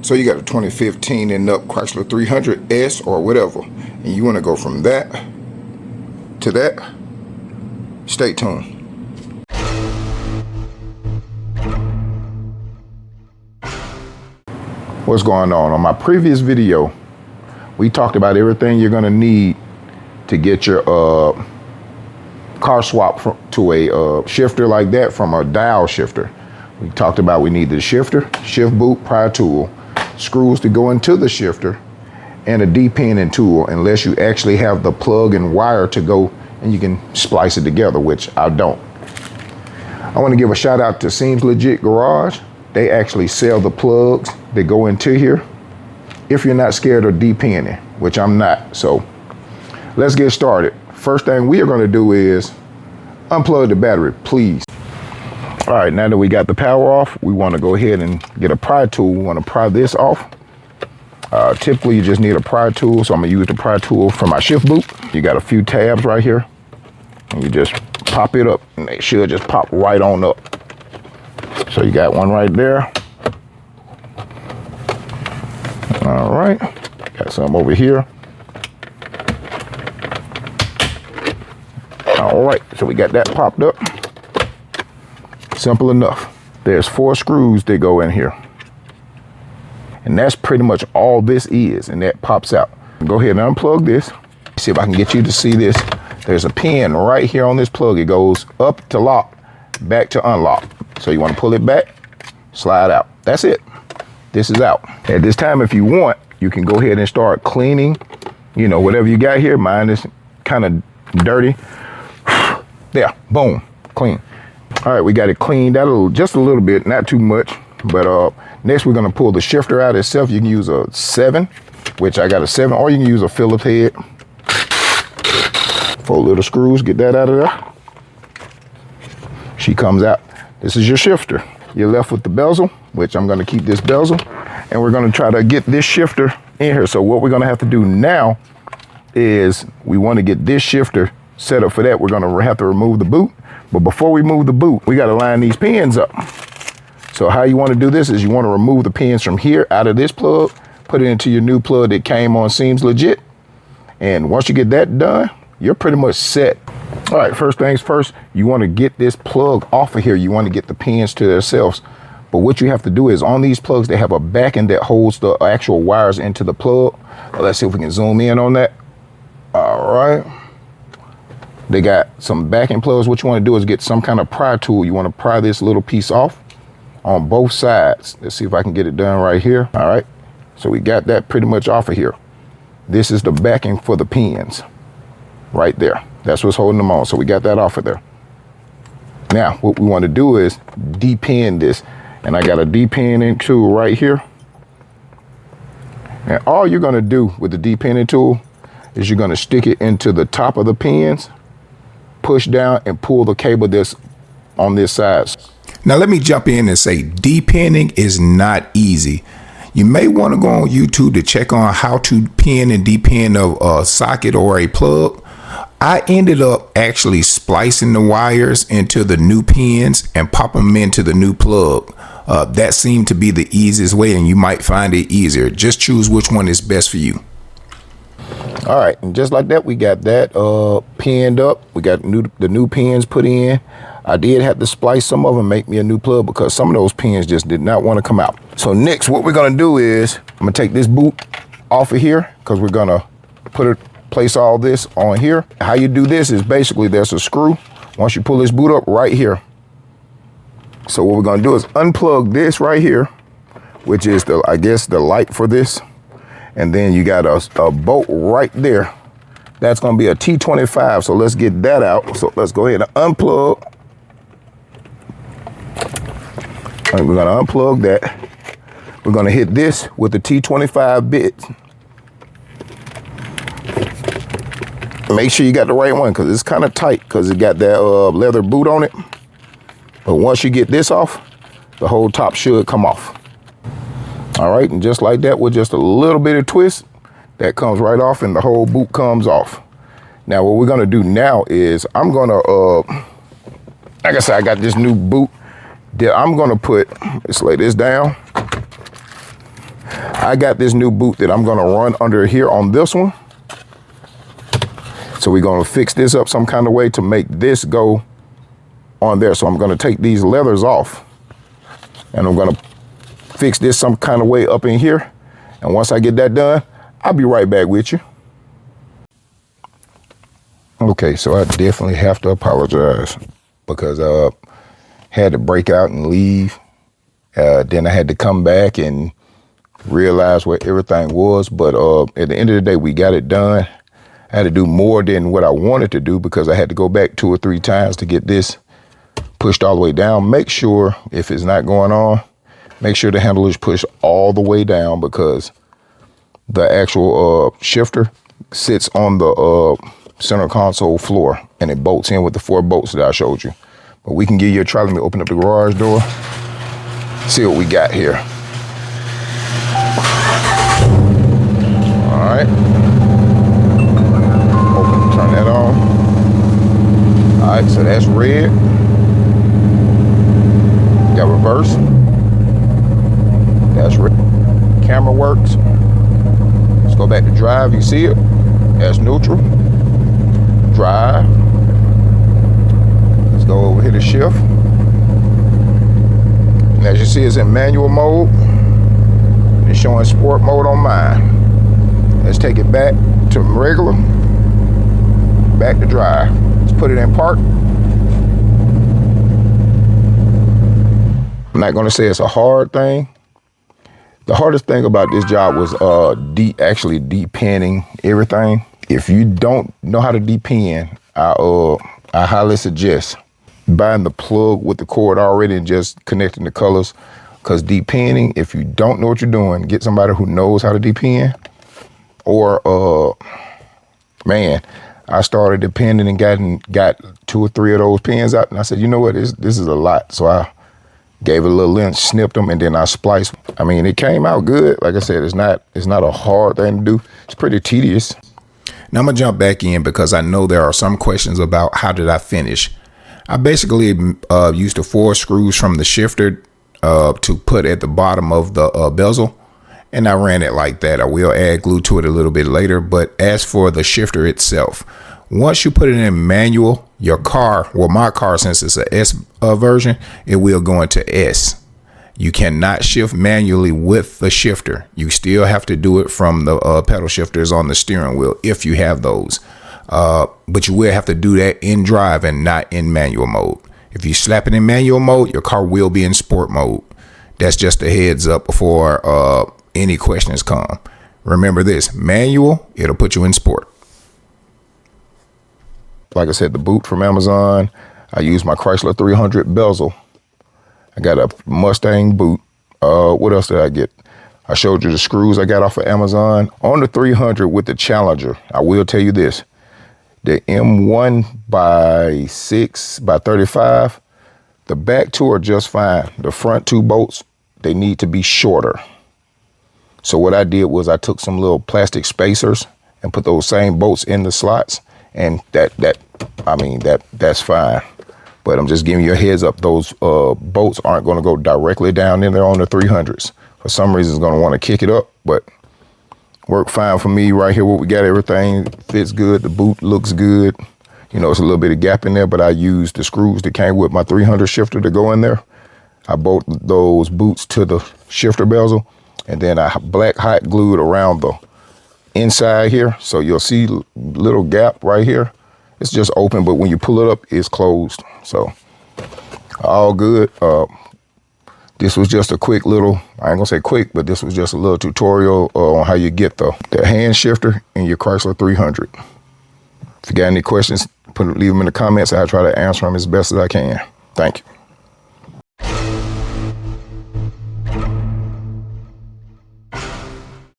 So you got a 2015 and up Chrysler 300S or whatever, and you want to go from that to that. Stay tuned. What's going on? On my previous video, we talked about everything you're going to need to get your car swap to a shifter like that from a dial shifter. We talked about we need the shifter, shift boot, pry tool, screws to go into the shifter, and a D-pinning tool, unless you actually have the plug and wire to go and you can splice it together, which I don't. I want to give a shout out to Seems Legit Garage. They actually sell the plugs that go into here if you're not scared of D-pinning, which I'm not. So let's get started. First thing we are going to do is unplug the battery, please. All right, now that we got the power off, we want to go ahead and get a pry tool. We want to pry this off. Typically, you just need a pry tool, so I'm going to use the pry tool for my shift boot. You got a few tabs right here, and you just pop it up, and they should just pop right on up. So you got one right there. All right, got some over here. All right, so we got that popped up. Simple enough. There's 4 screws that go in here. And that's pretty much all this is, and that pops out. Go ahead and unplug this. See if I can get you to see this. There's a pin right here on this plug. It goes up to lock, back to unlock. So you want to pull it back, slide out. That's it. This is out. At this time, if you want, you can go ahead and start cleaning, you know, whatever you got here. Mine is kind of dirty. There, boom, clean. All right, we got it cleaned out just a little bit, not too much. But next we're gonna pull the shifter out itself. You can use a 7, which I got a 7, or you can use a Phillips head. 4 little screws, get that out of there. She comes out. This is your shifter. You're left with the bezel, which I'm gonna keep this bezel. And we're gonna try to get this shifter in here. So what we're gonna have to do now is we wanna get this shifter set up for that. We're gonna have to remove the boot. But before we move the boot, we gotta line these pins up. So how you wanna do this is you wanna remove the pins from here out of this plug, put it into your new plug that came on Seems Legit. And once you get that done, you're pretty much set. All right, first things first, you wanna get this plug off of here. You wanna get the pins to themselves. But what you have to do is on these plugs, they have a backing that holds the actual wires into the plug. Let's see if we can zoom in on that. All right. They got some backing plugs. What you want to do is get some kind of pry tool. You want to pry this little piece off on both sides. Let's see if I can get it done right here. All right. So we got that pretty much off of here. This is the backing for the pins right there. That's what's holding them on. So we got that off of there. Now, what we want to do is D-pin this. And I got a D-pinning tool right here. And all you're going to do with the D-pinning tool is you're going to stick it into the top of the pins, push down, and pull the cable that's on this side. Now let me jump in and say D-pinning is not easy. You may want to go on YouTube to check on how to pin and D-pin a socket or a plug. I ended up actually splicing the wires into the new pins and popping them into the new plug. That seemed to be the easiest way, and you might find it easier. Just choose which one is best for you. All right, and just like that, we got that pinned up. We got the new pins put in. I did have to splice some of them, make me a new plug, because some of those pins just did not want to come out. So next, what we're gonna do is, I'm gonna take this boot off of here, because we're gonna place all this on here. How you do this is basically there's a screw. Once you pull this boot up right here. So what we're gonna do is unplug this right here, which is the, I guess, the light for this. And then you got a bolt right there. That's gonna be a T25, so let's get that out. So let's go ahead and unplug. All right, we're gonna unplug that. We're gonna hit this with the T25 bit. Make sure you got the right one, because it's kind of tight, because it got that leather boot on it. But once you get this off, the whole top should come off. All right, and just like that, with just a little bit of twist, that comes right off and the whole boot comes off. Now, what we're gonna do now is I'm gonna, like I said, I got this new boot that I'm gonna put, let's lay this down. I got this new boot that I'm gonna run under here on this one. So we're gonna fix this up some kind of way to make this go on there. So I'm gonna take these leathers off and I'm gonna fix this some kind of way up in here. And once I get that done, I'll be right back with you. Okay, so I definitely have to apologize because I had to break out and leave. Then I had to come back and realize where everything was. But at the end of the day, we got it done. I had to do more than what I wanted to do because I had to go back 2 or 3 times to get this pushed all the way down. Make sure if it's not going on, make sure the handle is pushed all the way down because the actual shifter sits on the center console floor and it bolts in with the 4 bolts that I showed you. But we can give you a try. Let me open up the garage door, see what we got here. All right. Open, turn that on. All right, so that's red. Got reverse. That's red. Camera works. Let's go back to drive. You see it? That's neutral. Drive. Let's go over here to shift. And as you see, it's in manual mode. It's showing sport mode on mine. Let's take it back to regular. Back to drive. Let's put it in park. I'm not gonna say it's a hard thing. The hardest thing about this job was actually depinning everything. If you don't know how to depin, I highly suggest buying the plug with the cord already and just connecting the colors. Because depinning, if you don't know what you're doing, get somebody who knows how to depin. Or man, I started depending and got 2 or 3 of those pins out, and I said, you know what, this is a lot. So I gave it a little length, snipped them, and then I spliced. I mean, it came out good. Like I said, it's not a hard thing to do. It's pretty tedious. Now I'm gonna jump back in because I know there are some questions about how did I finish. I basically used the 4 screws from the shifter to put at the bottom of the bezel, and I ran it like that. I will add glue to it a little bit later, but as for the shifter itself, once you put it in manual, your car, well, my car, since it's a S version, it will go into S. You cannot shift manually with the shifter. You still have to do it from the pedal shifters on the steering wheel if you have those. But you will have to do that in drive and not in manual mode. If you slap it in manual mode, your car will be in sport mode. That's just a heads up before any questions come. Remember this, manual, it'll put you in sport. Like I said, the boot from Amazon, I used my Chrysler 300 bezel. I got a Mustang boot. What else did I get? I showed you the screws I got off of Amazon. On the 300 with the Challenger, I will tell you this. The M1 by 6 by 35, the back 2 are just fine. The front 2 bolts, they need to be shorter. So what I did was I took some little plastic spacers and put those same bolts in the slots, and that's fine. But I'm just giving you a heads up, those bolts aren't gonna go directly down in there on the 300s. For some reason, it's gonna wanna kick it up, but worked fine for me right here. What we got, everything fits good. The boot looks good. You know, it's a little bit of gap in there, but I used the screws that came with my 300 shifter to go in there. I bolted those boots to the shifter bezel, and then I black hot glued around the inside here. So you'll see a little gap right here. It's just open, but when you pull it up, it's closed. So all good. This was just a quick little, I ain't gonna say quick, but this was just a little tutorial on how you get the hand shifter in your Chrysler 300. If you got any questions, leave them in the comments. I'll try to answer them as best as I can. Thank you.